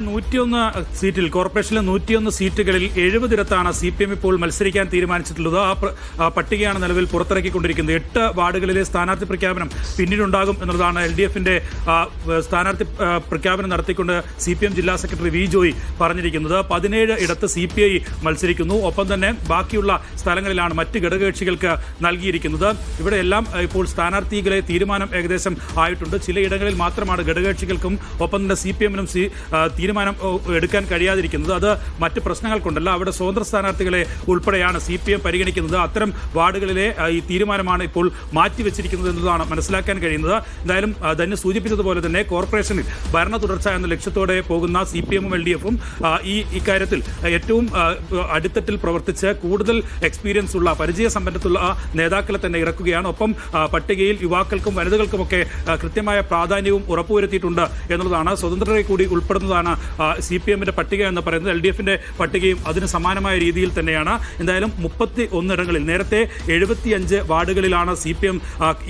101 സീറ്റിൽ കോർപ്പറേഷനിലെ 101 സീറ്റുകളിൽ 70 CPM ഇപ്പോൾ മത്സരിക്കാൻ തീരുമാനിച്ചിട്ടുള്ളത്. ആ പട്ടികയാണ് നിലവിൽ പുറത്തിറക്കിക്കൊണ്ടിരിക്കുന്നത്. 8 വാർഡുകളിലെ സ്ഥാനാർത്ഥി പ്രഖ്യാപനം പിന്നീടുണ്ടാകും എന്നുള്ളതാണ് LDFന്റെ സ്ഥാനാർത്ഥി പ്രഖ്യാപനം നടത്തിക്കൊണ്ട് CPM ജില്ലാ സെക്രട്ടറി വി ജോയി പറഞ്ഞിരിക്കുന്നത്. 17 ഇടത്ത് CPI മത്സരിക്കുന്നു. ഒപ്പം തന്നെ ബാക്കിയുള്ള സ്ഥലങ്ങളിലാണ് മറ്റ് ഘടകകക്ഷികൾക്ക് നൽകിയിരിക്കുന്നത്. ഇവിടെയെല്ലാം ഇപ്പോൾ സ്ഥാനാർത്ഥികളെ തീരുമാനം ഏകദേശം ആയിട്ടുണ്ട്. ചിലയിടങ്ങളിൽ മാത്രമാണ് ഘടകകക്ഷികൾക്കും ഒപ്പം തന്നെ CPM-നും തീരുമാനം എടുക്കാൻ കഴിയാതിരിക്കുന്നത്. അത് മറ്റ് പ്രശ്നങ്ങൾ കൊണ്ടല്ല, അവിടെ സ്വതന്ത്ര സ്ഥാനാർത്ഥികളെ ഉൾപ്പെടെയാണ് CPM പരിഗണിക്കുന്നത്. അത്തരം വാർഡുകളിലെ ഈ തീരുമാനമാണ് ഇപ്പോൾ മാറ്റിവെച്ചിരിക്കുന്നത് എന്നതാണ് മനസ്സിലാക്കാൻ കഴിയുന്നത്. എന്തായാലും തന്നെ സൂചിപ്പിച്ചതുപോലെ തന്നെ കോർപ്പറേഷനിൽ ഭരണ തുടർച്ച എന്ന ലക്ഷ്യത്തോടെ പോകുന്ന CPM-ഉം LDF-ഉം ഇക്കാര്യത്തിൽ ഏറ്റവും അടിത്തട്ടിൽ പ്രവർത്തിച്ച് കൂടുതൽ എക്സ്പീരിയൻസ് ഉള്ള പരിചയസമ്പന്നത്തുള്ള നേതാക്കളെ തന്നെ ഇറക്കുകയാണ്. ഒപ്പം പട്ടികയിൽ യുവാക്കൾക്കും വനിതകൾക്കുമൊക്കെ കൃത്യമായ പ്രാധാന്യവും ഉറപ്പുവരുത്തിയിട്ടുണ്ട് എന്നുള്ളതാണ്. സ്വതന്ത്രരെ കൂടി ഉൾപ്പെടുന്നതാണ് CPM-ന്റെ പട്ടിക എന്ന് പറയുന്നത്. LDF-ന്റെ പട്ടികയും അതിന് സമാനമായ രീതിയിൽ തന്നെയാണ്. എന്തായാലും 31 ഇടങ്ങളിൽ നേരത്തെ 75 വാർഡുകളിലാണ് CPM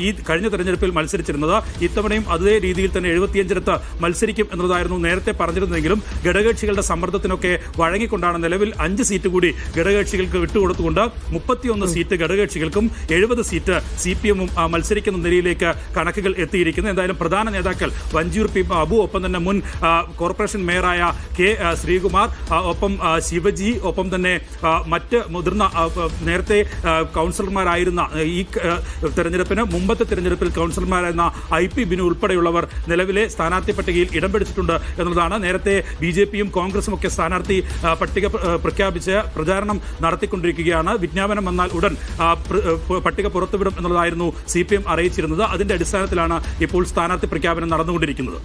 ഈ കഴിഞ്ഞ തെരഞ്ഞെടുപ്പിൽ മത്സരിച്ചിരുന്നത്. ഇത്തവണയും അതേ രീതിയിൽ തന്നെ 75 മത്സരിക്കും എന്നതായിരുന്നു നേരത്തെ പറഞ്ഞിരുന്നെങ്കിലും ഘടകകക്ഷികളുടെ സമ്മർദ്ദത്തിനൊക്കെ വഴങ്ങിക്കൊണ്ടാണ് നിലവിൽ 5 സീറ്റ് കൂടി ഘടകകക്ഷികൾക്ക് വിട്ടുകൊടുത്തുകൊണ്ട് 31 സീറ്റ് ഘടകകക്ഷികൾക്കും 70 സീറ്റ് CPM-ഉം മത്സരിക്കുന്ന നിലയിലേക്ക് കണക്കുകൾ എത്തിയിരിക്കുന്നു. എന്തായാലും പ്രധാന നേതാക്കൾ വഞ്ചിയൂർ P. അബു, ഒപ്പം തന്നെ മുൻ കോർപ്പറേഷൻ മേയറായ K. ശ്രീകുമാർ, ഒപ്പം ശിവജി, ഒപ്പം തന്നെ മറ്റ് മുതിർന്ന നേരത്തെ കൗൺസിലർമാരായിരുന്ന ഈ തെരഞ്ഞെടുപ്പിന് മുമ്പത്തെ തെരഞ്ഞെടുപ്പിൽ കൗൺസിലർമാരായിരുന്ന IP ബിനു ഉൾപ്പെടെയുള്ളവർ നിലവിലെ സ്ഥാനാർത്ഥി പട്ടികയിൽ ഇടം പിടിച്ചിട്ടുണ്ട് എന്നുള്ളതാണ്. നേരത്തെ BJP-യും കോൺഗ്രസും ഒക്കെ സ്ഥാനാർത്ഥി പട്ടിക പ്രഖ്യാപിച്ച് പ്രചാരണം നടത്തിക്കൊണ്ടിരിക്കുകയാണ്. വിജ്ഞാപനം വന്നാൽ ഉടൻ പട്ടിക പുറത്തുവിടും എന്നുള്ളതായിരുന്നു CPM അറിയിച്ചിരുന്നത്. അതിന്റെ അടിസ്ഥാനത്തിലാണ് ഇപ്പോൾ സ്ഥാനാർത്ഥി പ്രഖ്യാപനം നടന്നുകൊണ്ടിരിക്കുന്നത്.